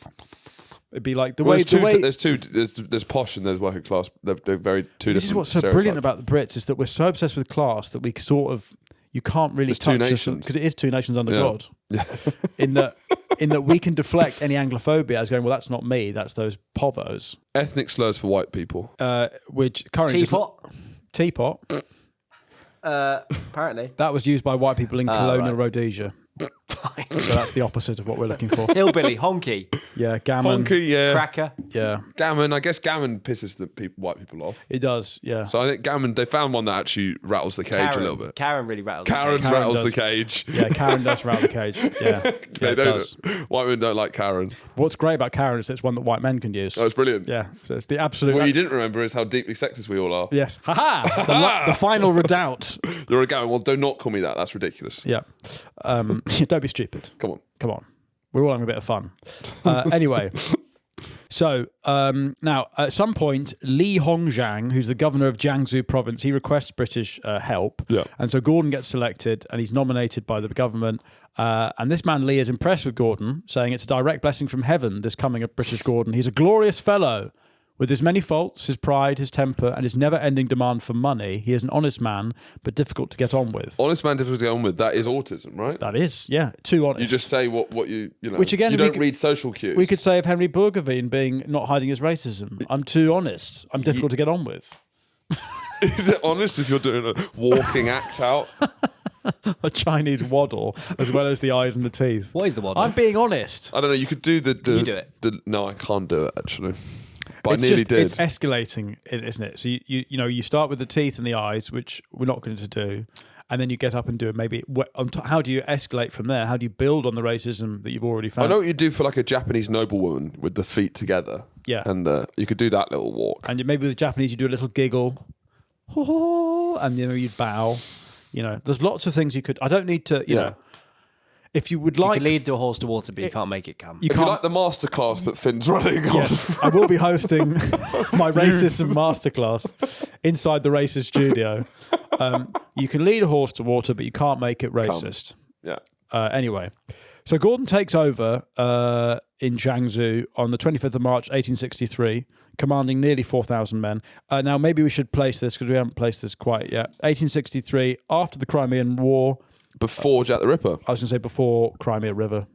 It'd be like there's posh and there's working class. They're very two different. This is what's so brilliant about the Brits is that we're so obsessed with class that we you can't really touch two nations because it is two nations under God. Yeah. in that we can deflect any Anglophobia as going, well, that's not me, that's those povos. Ethnic slurs for white people. Which currently teapot. Apparently that was used by white people in colonial Rhodesia. So that's the opposite of what we're looking for. Hillbilly, honky. Yeah, gammon. Honky, yeah. Cracker. Yeah. Gammon. I guess gammon pisses white people off. It does, yeah. So I think gammon, they found one that actually rattles the cage a little bit. Karen really rattles Karen rattles the cage. Yeah, Karen does rattle the cage. Yeah. They does. White men don't like Karen. What's great about Karen is it's one that white men can use. Oh, it's brilliant. Yeah. So it's the absolute... What you didn't remember is how deeply sexist we all are. Yes. Ha-ha! The final redoubt. You're a gammon. Well, do not call me that. That's ridiculous. Yeah. Don't be stupid. Come on. We're all having a bit of fun. Anyway, so now at some point, Li Hongzhang, who's the governor of Jiangsu province, he requests British help. Yeah. And so Gordon gets selected and he's nominated by the government. And this man, Lee, is impressed with Gordon, saying it's a direct blessing from heaven, this coming of British Gordon. He's a glorious fellow. With his many faults, his pride, his temper, and his never-ending demand for money, he is an honest man, but difficult to get on with. Honest man, difficult to get on with. That is autism, right? That is, yeah. Too honest. You just say what you know. Which again, you don't read social cues. We could say of Henry Bergevin being not hiding his racism. I'm too honest. I'm difficult to get on with. Is it honest if you're doing a walking act out? a Chinese waddle as well as the eyes and the teeth. What is the waddle? I'm being honest. I don't know. You could do the. Can you do it? No, I can't do it actually. But I nearly did. It's escalating, isn't it? So you start with the teeth and the eyes, which we're not going to do, and then you get up and do it. Maybe how do you escalate from there? How do you build on the racism that you've already found? I know what you do for like a Japanese noblewoman with the feet together. Yeah, and you could do that little walk. And maybe with the Japanese, you do a little giggle, and you'd bow. There's lots of things you could. I don't need to. You know. If you would like... You could lead a horse to water, but you can't make it come. If you like the masterclass that Finn's running on... Yes, I will be hosting my racism masterclass inside the racist studio. You can lead a horse to water, but you can't make it racist. Yeah. Anyway, so Gordon takes over in Jiangsu on the 25th of March, 1863, commanding nearly 4,000 men. Now, maybe we should place this, because we haven't placed this quite yet. 1863, after the Crimean War... Before Jack the Ripper. I was going to say before Crimea River.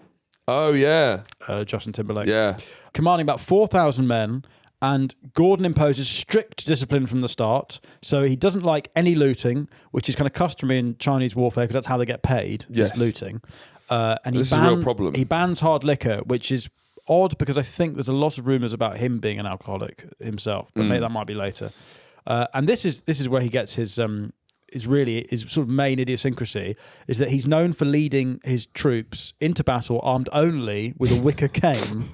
Oh, yeah. Justin Timberlake. Yeah. Commanding about 4,000 men, and Gordon imposes strict discipline from the start. So he doesn't like any looting, which is kind of customary in Chinese warfare because that's how they get paid, is looting. And this is a real problem. He bans hard liquor, which is odd because I think there's a lot of rumours about him being an alcoholic himself, but maybe that might be later. And this is where he gets his sort of main idiosyncrasy, is that he's known for leading his troops into battle armed only with a wicker cane.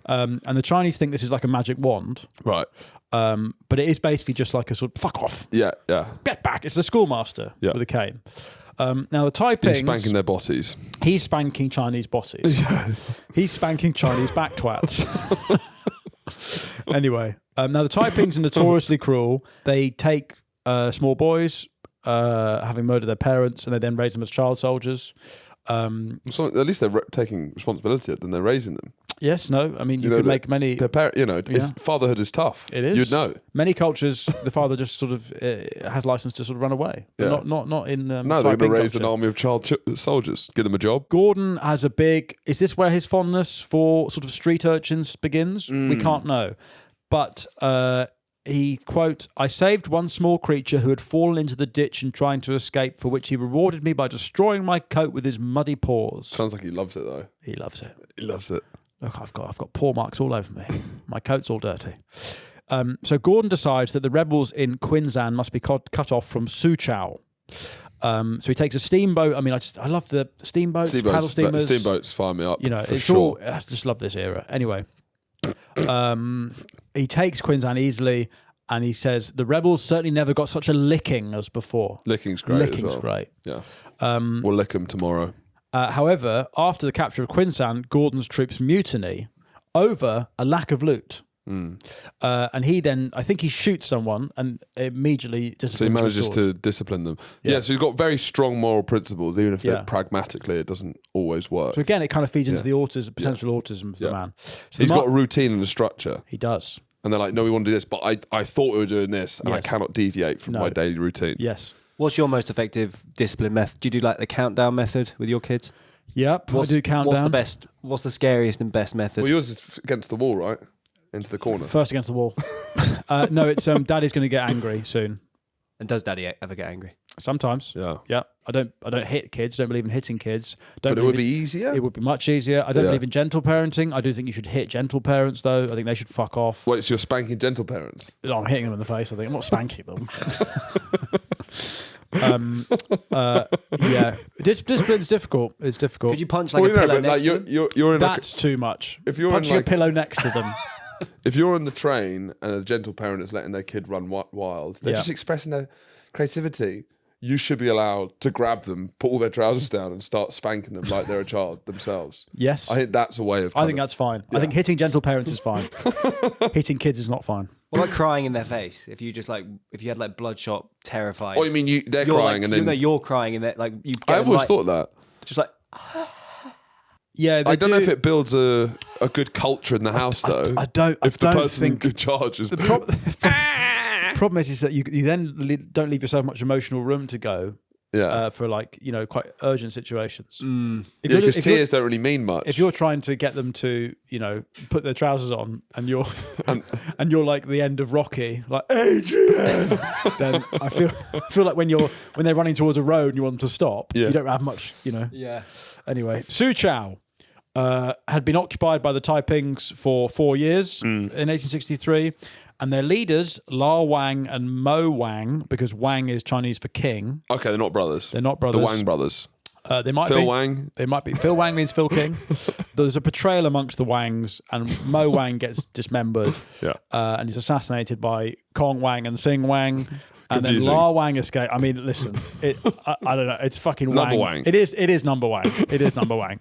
And the Chinese think this is like a magic wand. Right. But it is basically just like a sort of fuck off. Yeah, yeah. Get back. It's a schoolmaster with a cane. Now the Taipings... He's spanking their botties. He's spanking Chinese bosses. He's spanking Chinese back twats. Anyway, now the Taipings are notoriously cruel. They take... small boys, having murdered their parents, and they then raise them as child soldiers. So at least they're taking responsibility, then they're raising them. Yes, no. I mean, you could make many... Fatherhood is tough. It is. You'd know. Many cultures, the father just sort of has license to sort of run away. But not in... no, they're going to raise an army of child soldiers. Give them a job. Gordon has a big... Is this where his fondness for sort of street urchins begins? We can't know. But... he, quote, I saved one small creature who had fallen into the ditch and trying to escape, for which he rewarded me by destroying my coat with his muddy paws. Sounds like he loves it, though. He loves it. He loves it. Look, I've got paw marks all over me. My coat's all dirty. So Gordon decides that the rebels in Quinzan must be cut off from Suchow. So he takes a steamboat. I mean, I love the steamboats, paddle steamers. Steamboats fire me up. It's sure. I just love this era. Anyway. He takes Quinzan easily, and he says the rebels certainly never got such a licking as before. Licking's great. Licking's great. Yeah. We'll lick them tomorrow. However, after the capture of Quinzan, Gordon's troops mutiny over a lack of loot. And he then, I think he shoots someone and immediately disciplines. So he manages to discipline them. Yeah, so he's got very strong moral principles, even if pragmatically it doesn't always work. So again, it kind of feeds into the potential autism of the man. So he's got a routine and a structure. He does. And they're like, no, we want to do this, but I thought we were doing this, and I cannot deviate from my daily routine. Yes. What's your most effective discipline method? Do you do like the countdown method with your kids? Yep, I do countdown. What's the scariest and best method? Well, yours is against the wall, right? Into the corner. First against the wall. No, it's Daddy's going to get angry soon. And does Daddy ever get angry? Sometimes. Yeah. Yeah. I don't hit kids. Don't believe in hitting kids. But it would be easier. It would be much easier. I don't believe in gentle parenting. I do think you should hit gentle parents, though. I think they should fuck off. Wait, so you're spanking gentle parents? No, I'm hitting them in the face. I think I'm not spanking them. Discipline's difficult. It's difficult. Could you punch a pillow next to them? You're in That's too much. If you're punching a pillow next to them. If you're on the train and a gentle parent is letting their kid run wild, they're just expressing their creativity. You should be allowed to grab them, put all their trousers down, and start spanking them like they're a child themselves. Yes, I think that's a way of. I think that's fine. Yeah. I think hitting gentle parents is fine. Hitting kids is not fine. What about crying in their face? If you had bloodshot, terrified. Oh, you mean they're crying and then you're crying and they're you. I always thought that. Just like. Yeah, I don't know if it builds a good culture in the house, though. I don't. If the person in charge is. The problem is that you then don't leave yourself much emotional room to go. for like, quite urgent situations. Because tears don't really mean much. If you're trying to get them to, put their trousers on and you're and you're like the end of Rocky, like Adrian, then I feel like when they're running towards a road and you want them to stop, you don't have much, Yeah. Anyway, Suzhou had been occupied by the Taipings for 4 years in 1863. And their leaders, La Wang and Mo Wang, because Wang is Chinese for king. Okay, they're not brothers. They're not brothers. The Wang brothers. They might Phil be. Wang. They might be. Phil Wang means Phil King. There's a betrayal amongst the Wangs, and Mo Wang gets dismembered. And he's assassinated by Kong Wang and Sing Wang. And Confusing. then La Wang escaped. I mean, listen, I don't know. It's fucking Number Wang. Wang. It is Number Wang. It is Number Wang.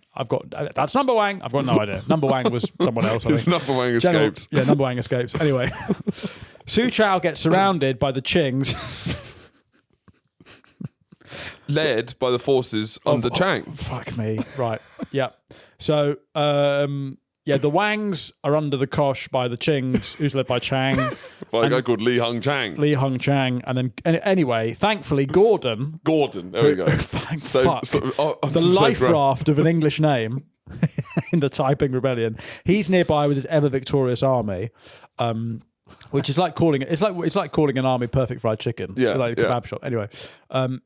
That's Number Wang. I've got no idea. Number Wang was someone else. I think. Number Wang escaped. Number Wang escapes. Anyway, Suzhou gets surrounded by the Qings. Led by the forces under Chang. Fuck me. Right. Yeah. So, the Wangs are under the cosh by the Qings, who's led by Chang. By a guy called Li Hung Chang. Anyway, thankfully, Gordon. There we go. The life raft of an English name in the Taiping Rebellion. He's nearby with his ever victorious army. Which is like calling it's like calling an army perfect fried chicken. Like a kebab shop. Anyway,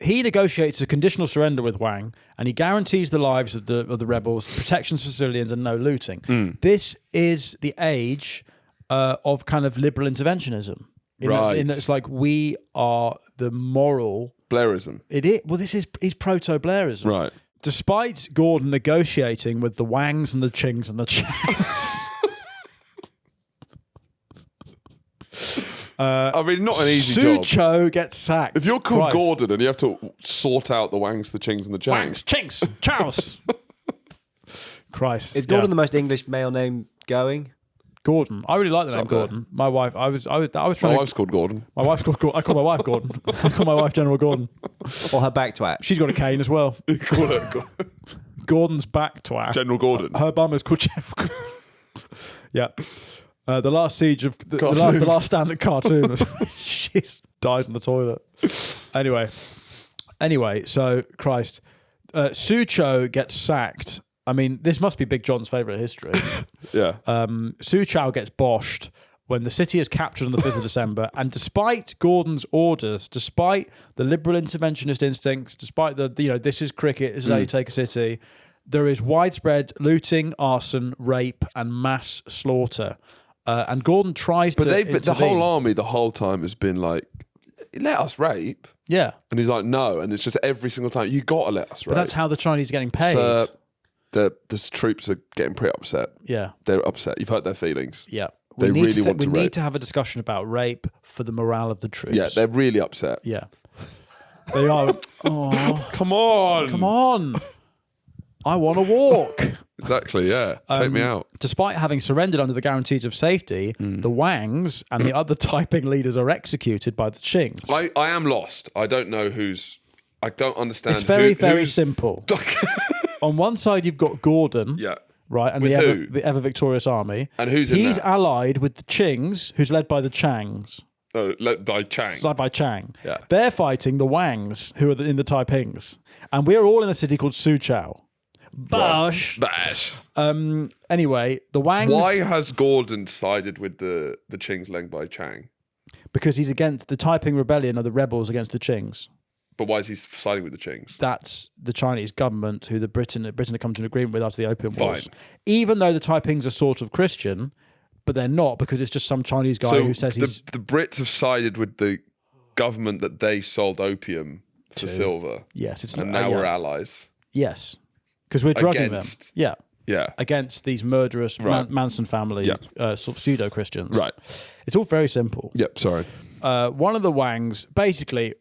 he negotiates a conditional surrender with Wang, and he guarantees the lives of the rebels, protections for civilians, and no looting. This is the age of kind of liberal interventionism. In that it's like we are the moral Blairism. He's proto-Blairism. Right. Despite Gordon negotiating with the Wangs and the Qings and the Changs. I mean, not an easy job. Suzhou gets sacked. If you're called Gordon and you have to sort out the Wangs, the Qings, and the Changs. Wangs, Qings, Chows. Christ. Is Gordon the most English male name going? Gordon. I really like the name Gordon. My wife, I was trying My wife's called Gordon. My wife's called Gordon. I call my wife Gordon. I call my wife General Gordon. Or her back twat. She's got a cane as well. Gordon's back twat. General Gordon. Her bum is called General Gordon. Yeah. The last siege of the last stand at Khartoum. She's died in the toilet. Anyway, so Christ, Suzhou gets sacked. I mean, this must be Big John's favourite history. Yeah. Suzhou gets boshed when the city is captured on the 5th of December, and despite Gordon's orders, despite the liberal interventionist instincts, despite this is cricket, this is how you take a city, there is widespread looting, arson, rape, and mass slaughter. And Gordon tries to intervene. But the whole army the whole time has been like, let us rape. Yeah. And he's like, no. And it's just every single time, you got to let us rape. But that's how the Chinese are getting paid. So the troops are getting pretty upset. Yeah. They're upset. You've hurt their feelings. Yeah. They really want to rape. We need to have a discussion about rape for the morale of the troops. Yeah, they're really upset. Yeah. They are. Oh, come on. I want to walk. Exactly, yeah. Take me out. Despite having surrendered under the guarantees of safety, the Wangs and the other Taiping leaders are executed by the Qings. I am lost. I don't know who's... I don't understand. It's very simple. On one side, you've got Gordon. Yeah. Right, and the ever victorious army. And he's allied with the Qings, who's led by the Changs. Oh, led by Chang. Led by Chang. Yeah. They're fighting the Wangs, who are in the Taipings. And we're all in a city called Suzhou. Bash. Anyway, the Wangs... Why has Gordon sided with the Qings led by Chang? Because he's against the Taiping Rebellion, or the rebels against the Qings. But why is he siding with the Qings? That's the Chinese government, who Britain had come to an agreement with after the Opium Wars. Even though the Taipings are sort of Christian, but they're not, because it's just some Chinese guy who says the Brits have sided with the government that they sold opium for silver. Yes, and now we're allies. Yes. Because we're drugging them. Yeah. Yeah. Against these murderous Manson family sort of pseudo-Christians. Right. It's all very simple. Yep, sorry. One of the Wangs, basically,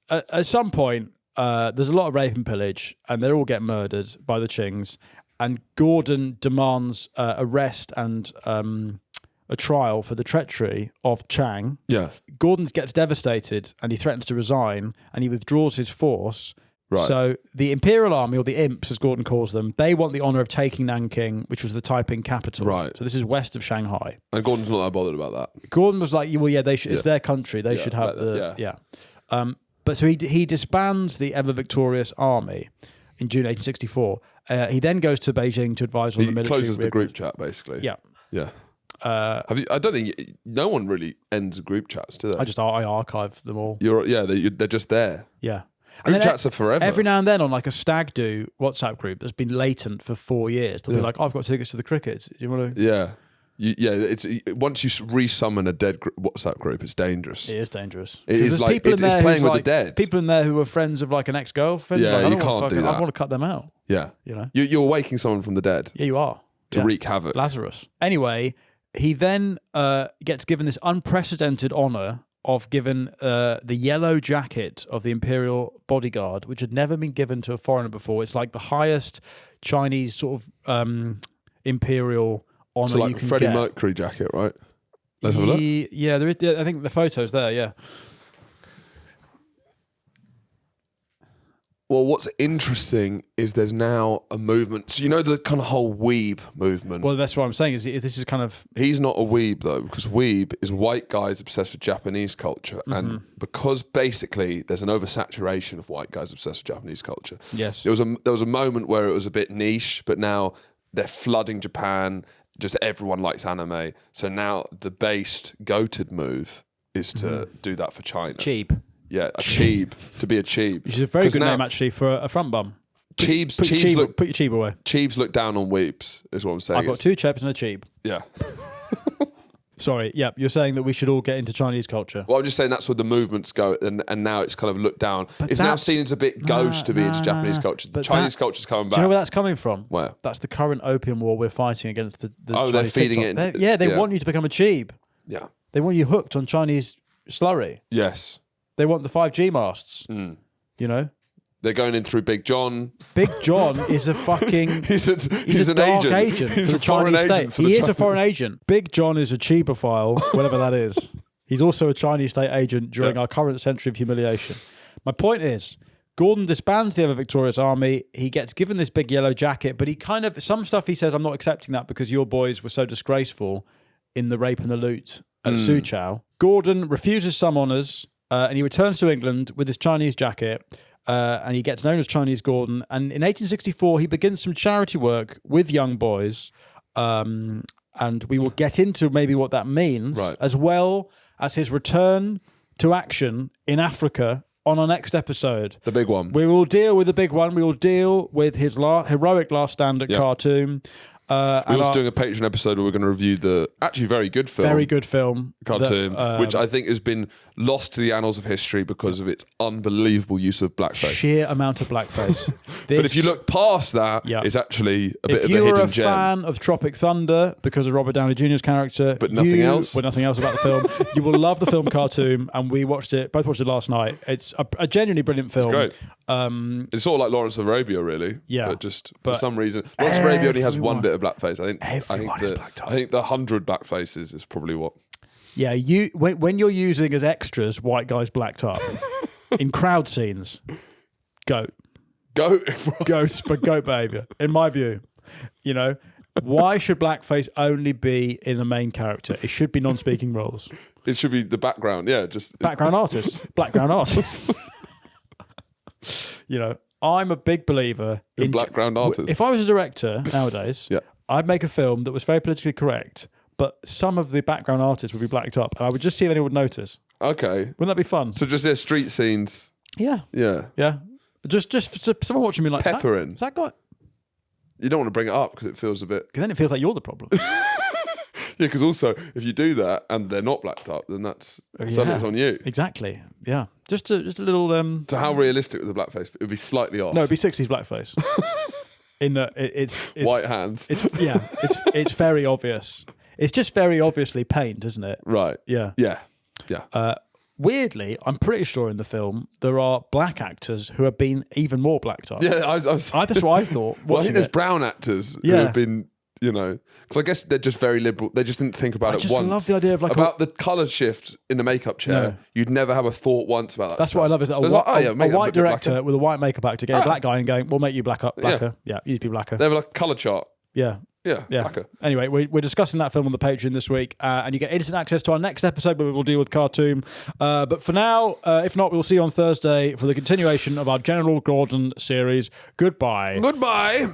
at some point, there's a lot of rape and pillage, and they all get murdered by the Qings, and Gordon demands arrest and a trial for the treachery of Chang. Yeah. Gordon gets devastated, and he threatens to resign, and he withdraws his force. Right. So the Imperial Army, or the Imps, as Gordon calls them, they want the honour of taking Nanking, which was the Taiping capital. Right. So this is west of Shanghai. And Gordon's not that bothered about that. Gordon was like, well, yeah, they should. It's their country. They should have But so he disbands the ever victorious army in June 1864. He then goes to Beijing to advise on the military. He closes the group chat, basically. Yeah. Yeah. I don't think no one really ends group chats, do they? I archive them all. They're just there. Yeah. Group chats are forever. Every now and then on like a stag do WhatsApp group that's been latent for 4 years, they'll be like, I've got tickets to the cricket. Do you want to? Yeah. It's once you resummon a dead WhatsApp group, it's dangerous. It is dangerous. It is like it's playing with the dead. People in there who are friends of like an ex-girlfriend. Yeah, like, you can't do that. I want to cut them out. Yeah, you know, you're waking someone from the dead. Yeah, you are to wreak havoc. Lazarus. Anyway, he then gets given this unprecedented honor of given the yellow jacket of the Imperial Bodyguard, which had never been given to a foreigner before. It's like the highest Chinese sort of imperial honor. So like you can Freddie Mercury jacket, right? Let's have a look. Yeah, there is. I think the photo's there. Yeah. Well, what's interesting is there's now a movement. So you know the kind of whole weeb movement. Well, that's what I'm saying. Is this is kind of he's not a weeb though, because weeb is white guys obsessed with Japanese culture, and because basically there's an oversaturation of white guys obsessed with Japanese culture. Yes, there was a moment where it was a bit niche, but now they're flooding Japan. Just everyone likes anime, so now the based goated move is to do that for China. Cheap. Yeah, a cheeb, to be a cheeb. Which is a very good name, actually, for a front bum. Put your cheeb away. Cheebs look down on weebs, is what I'm saying. I've got 2 cheebs and a cheeb. Yeah. Sorry, yeah, you're saying that we should all get into Chinese culture. Well, I'm just saying that's where the movements go, and now it's kind of looked down. It's now seen as a bit gauche to be into Japanese culture. The Chinese culture's coming back. Do you know where that's coming from? Where? That's the current opium war we're fighting against the Chinese they're feeding TikTok. it They want you to become a cheeb. Yeah. They want you hooked on Chinese slurry. Yes. They want the 5G masts. You know? They're going in through Big John. Big John is a fucking... he's a an dark agent he's for the Chinese state. He is a foreign agent. Big John is a cheebophile, whatever that is. He's also a Chinese state agent during our current century of humiliation. My point is, Gordon disbands the ever victorious army. He gets given this big yellow jacket, but he kind of... Some stuff he says, I'm not accepting that because your boys were so disgraceful in the rape and the loot at Soochow. Gordon refuses some honours, and he returns to England with his Chinese jacket, and he gets known as Chinese Gordon. And in 1864, he begins some charity work with young boys, and we will get into maybe what that means, as well as his return to action in Africa on our next episode. The big one. We will deal with the big one. We will deal with his heroic last stand at Khartoum. We're also doing a Patreon episode where we're going to review the actually very good film, Khartoum, which I think has been lost to the annals of history because of its unbelievable use of blackface. Sheer amount of blackface. But if you look past that, it's actually a bit of a hidden gem. If you're a fan of Tropic Thunder because of Robert Downey Jr.'s character, but nothing else about the film, you will love the film Khartoum, and we both watched it last night. It's a genuinely brilliant film. It's great. It's sort of like Lawrence of Arabia, really. Yeah. But for some reason, Lawrence of Arabia only has one bit of blackface. I think the 100 blackfaces is probably what. Yeah, when you're using as extras white guys blacked up in crowd scenes, goat behavior. In my view, you know, why should blackface only be in the main character? It should be non-speaking roles. It should be the background. Yeah, just background artists, background artists. You know, I'm a big believer in background artists. If I was a director nowadays, I'd make a film that was very politically correct, but some of the background artists would be blacked up, and I would just see if anyone would notice. Okay. Wouldn't that be fun? So just street scenes. Yeah. Just someone watching me like pepper in. Is that guy? You don't want to bring it up because it feels a bit. Because then it feels like you're the problem. Yeah, because also if you do that and they're not blacked up, then that's something's on you. Exactly. Yeah. Just a little. So how realistic with the blackface? It would be slightly off. No, it'd be 60s blackface. In that it's white hands. It's very obvious. It's just very obviously paint, isn't it? Right. Yeah. Weirdly, I'm pretty sure in the film there are black actors who have been even more blacked up. Yeah, that's what I thought. Well, I think there's brown actors who have been, you know, because I guess they're just very liberal. They just didn't think about it once. I love the idea of about the colour shift in the makeup chair. No. You'd never have a thought once about that. That's what I love is that a white director with a white makeup actor getting a black guy and going, "We'll make you blacker." Yeah, you need to be blacker. They have like a colour chart. Yeah. Yeah. Anyway, we're discussing that film on the Patreon this week, and you get instant access to our next episode where we will deal with Khartoum. But for now, if not, we'll see you on Thursday for the continuation of our General Gordon series. Goodbye. Goodbye.